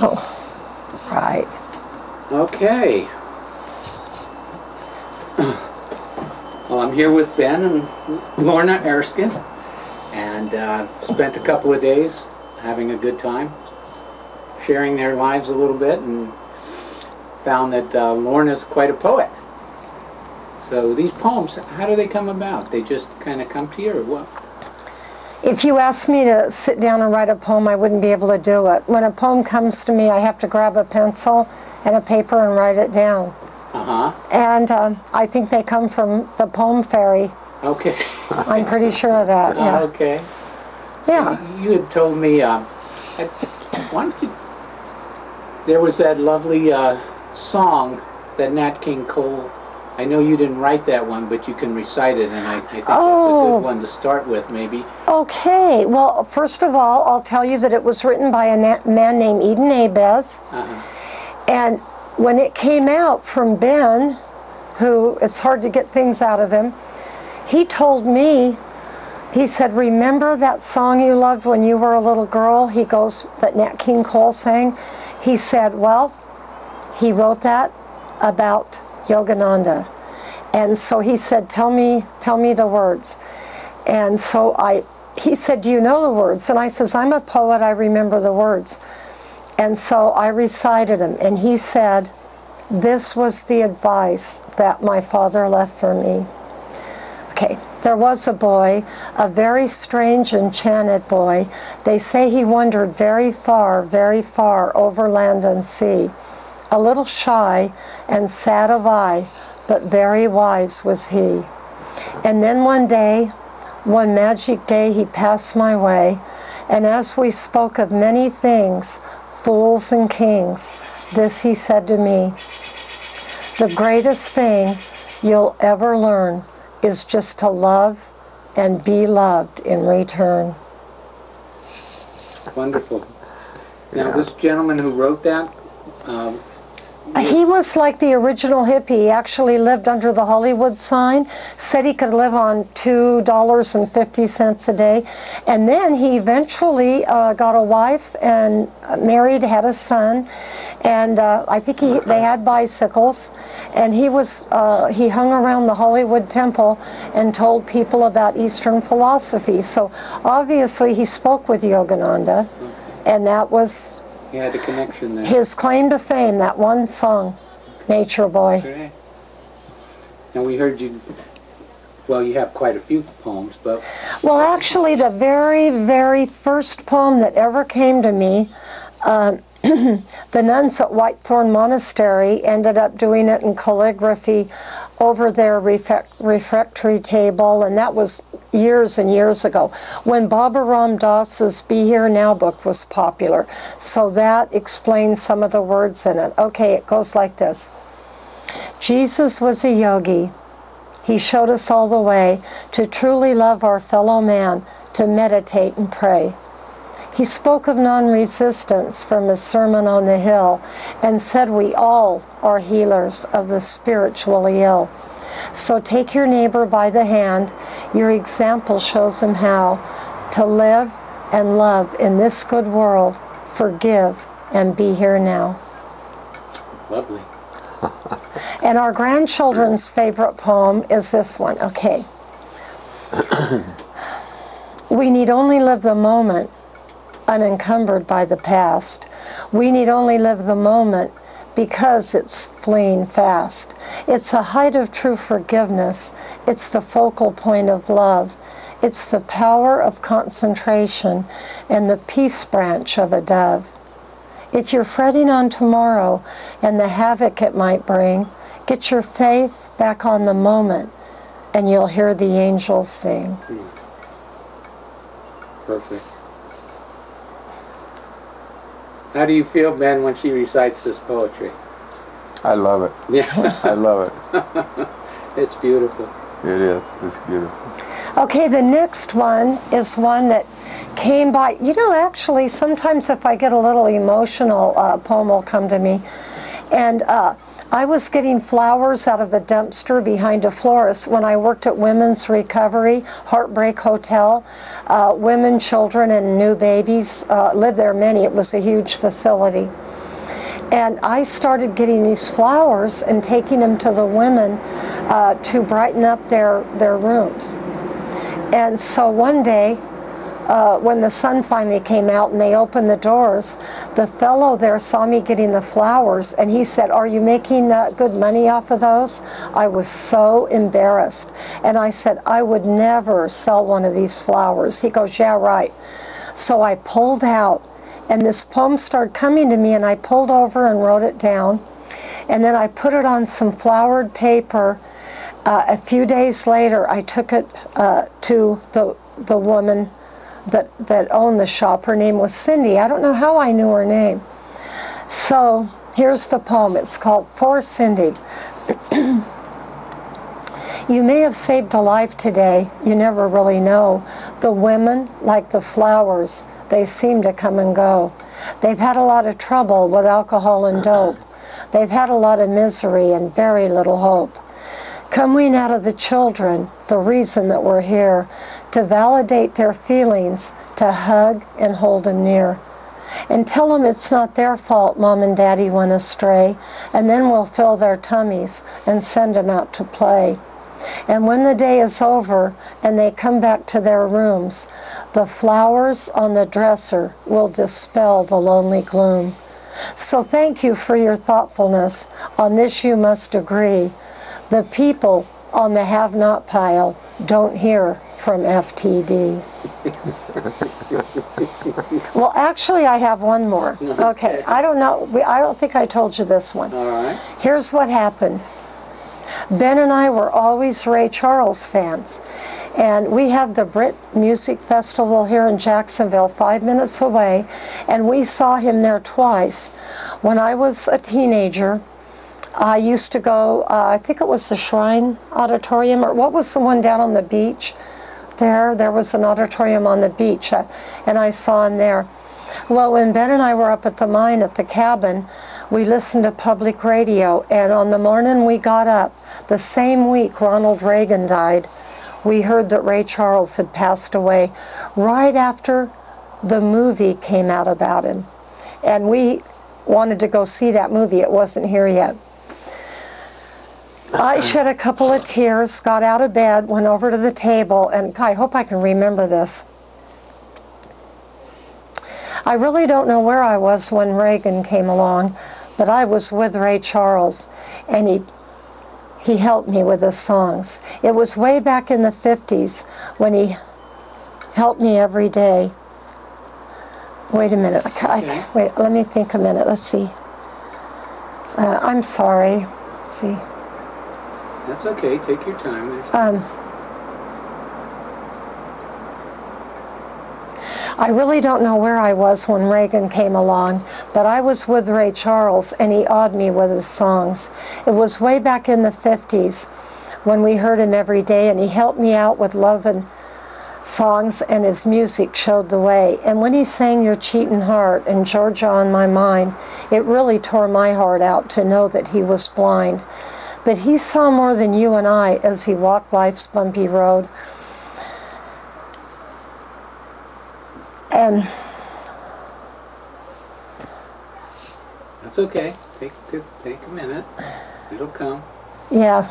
Oh, right. Okay. Well, I'm here with Ben and Lorna Erskine, and spent a couple of days having a good time, sharing their lives a little bit, and found that Lorna's quite a poet. So these poems, how do they come about? They just kind of come to you, or what? If you asked me to sit down and write a poem, I wouldn't be able to do it. When a poem comes to me, I have to grab a pencil and a paper and write it down. Uh-huh. And I think they come from the poem fairy. Okay. I'm pretty sure of that, yeah. Okay. Yeah. You had told me, why don't you, there was that lovely song that Nat King Cole, I know you didn't write that one, but you can recite it, and I think that's a good one to start with, maybe. Okay. Well, first of all, I'll tell you that it was written by a man named Eden Abez. And when it came out from Ben, who it's hard to get things out of him, he told me, he said, remember that song you loved when you were a little girl? He goes, that Nat King Cole sang? He said, well, he wrote that about Yogananda. And so he said, tell me the words. And so he said, do you know the words? And I says, I'm a poet, I remember the words. And so I recited them, and he said, this was the advice that my father left for me. Okay, there was a boy, a very strange, enchanted boy. They say he wandered very far over land and sea. A little shy and sad of eye, but very wise was he. And then one magic day, he passed my way, and as we spoke of many things, fools and kings, this he said to me, the greatest thing you'll ever learn is just to love and be loved in return. Wonderful. Now, this gentleman who wrote that, he was like the original hippie. He actually lived under the Hollywood sign, said he could live on $2.50 a day, and then he eventually got a wife and married, had a son, and I think they had bicycles, and he hung around the Hollywood Temple and told people about Eastern philosophy. So obviously he spoke with Yogananda, and that was he had a connection there. his claim to fame, that one song, Nature Boy. Okay. And we heard you, well, you have quite a few poems, but... Well, actually, the very, very first poem that ever came to me, the nuns at Whitethorn Monastery ended up doing it in calligraphy over their refectory table, and that was years and years ago, when Baba Ram Das's Be Here Now book was popular. So that explains some of the words in it. Okay, it goes like this. Jesus was a yogi. He showed us all the way to truly love our fellow man, to meditate and pray. He spoke of non-resistance from his Sermon on the Hill and said we all are healers of the spiritually ill. So take your neighbor by the hand. Your example shows him how to live and love in this good world, forgive and be here now. Lovely. And our grandchildren's favorite poem is this one. Okay. We need only live the moment, unencumbered by the past. We need only live the moment because it's fleeing fast. It's the height of true forgiveness. It's the focal point of love. It's the power of concentration and the peace branch of a dove. If you're fretting on tomorrow and the havoc it might bring, get your faith back on the moment and you'll hear the angels sing. Perfect. How do you feel, Ben, when she recites this poetry? I love it. Yeah. I love it. It's beautiful. It is. It's beautiful. Okay, the next one is one that came by. You know, actually, sometimes if I get a little emotional, a poem will come to me. And I was getting flowers out of a dumpster behind a florist when I worked at Women's Recovery, Heartbreak Hotel. Women, children, and new babies lived there, many. It was a huge facility. And I started getting these flowers and taking them to the women to brighten up their rooms. And so one day, when the sun finally came out and they opened the doors, the fellow there saw me getting the flowers, and he said, "Are you making good money off of those?" I was so embarrassed. And I said, "I would never sell one of these flowers." He goes, "Yeah, right." So I pulled out, and this poem started coming to me, and I pulled over and wrote it down. And then I put it on some flowered paper. A few days later, I took it to the woman that owned the shop. Her name was Cindy. I don't know how I knew her name. So here's the poem. It's called For Cindy. You may have saved a life today. You never really know. The women, like the flowers, they seem to come and go. They've had a lot of trouble with alcohol and dope. They've had a lot of misery and very little hope. Coming out of the children, the reason that we're here, to validate their feelings, to hug and hold them near. And tell them it's not their fault Mom and Daddy went astray, and then we'll fill their tummies and send them out to play. And when the day is over and they come back to their rooms, the flowers on the dresser will dispel the lonely gloom. So thank you for your thoughtfulness. On this you must agree. The people on the have-not pile don't hear from FTD. Well, actually, I have one more. Okay, I don't know. I don't think I told you this one. All right. Here's what happened. Ben and I were always Ray Charles fans. And we have the Brit Music Festival here in Jacksonville, 5 minutes away. And we saw him there twice. When I was a teenager, I used to go, I think it was the Shrine Auditorium, or what was the one down on the beach? There was an auditorium on the beach, and I saw him there. Well, when Ben and I were up at the mine at the cabin, we listened to public radio, and on the morning we got up, the same week Ronald Reagan died, we heard that Ray Charles had passed away right after the movie came out about him. And we wanted to go see that movie. It wasn't here yet. I shed a couple of tears, got out of bed, went over to the table, and I hope I can remember this. I really don't know where I was when Reagan came along, but I was with Ray Charles, and he helped me with his songs. It was way back in the 50s when he helped me every day. Wait a minute. Wait, let me think a minute. Let's see. I'm sorry. Let's see. That's okay. Take your time. I really don't know where I was when Reagan came along, but I was with Ray Charles, and he awed me with his songs. It was way back in the 50s when we heard him every day, and he helped me out with love and songs, and his music showed the way. And when he sang Your Cheatin' Heart and Georgia on My Mind, it really tore my heart out to know that he was blind. But he saw more than you and I as he walked life's bumpy road. And That's okay. Take a minute. It'll come. yeah.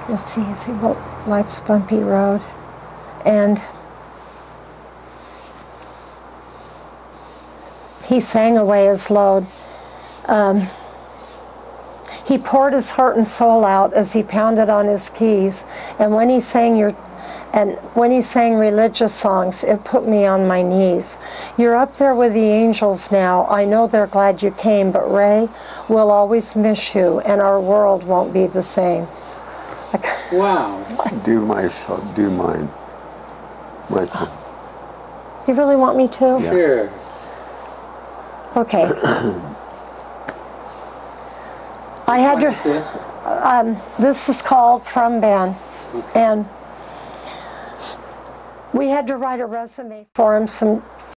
Let's see, as he walked life's bumpy road. And he sang away his load. He poured his heart and soul out as he pounded on his keys. And when he sang religious songs, it put me on my knees. You're up there with the angels now. I know they're glad you came, but Ray, we'll always miss you, and our world won't be the same. Wow. Do mine, Michael. You really want me to? Yeah. Sure. Okay. I had What is to. this? This is called From Ben, Okay. and we had to write a resume for him, some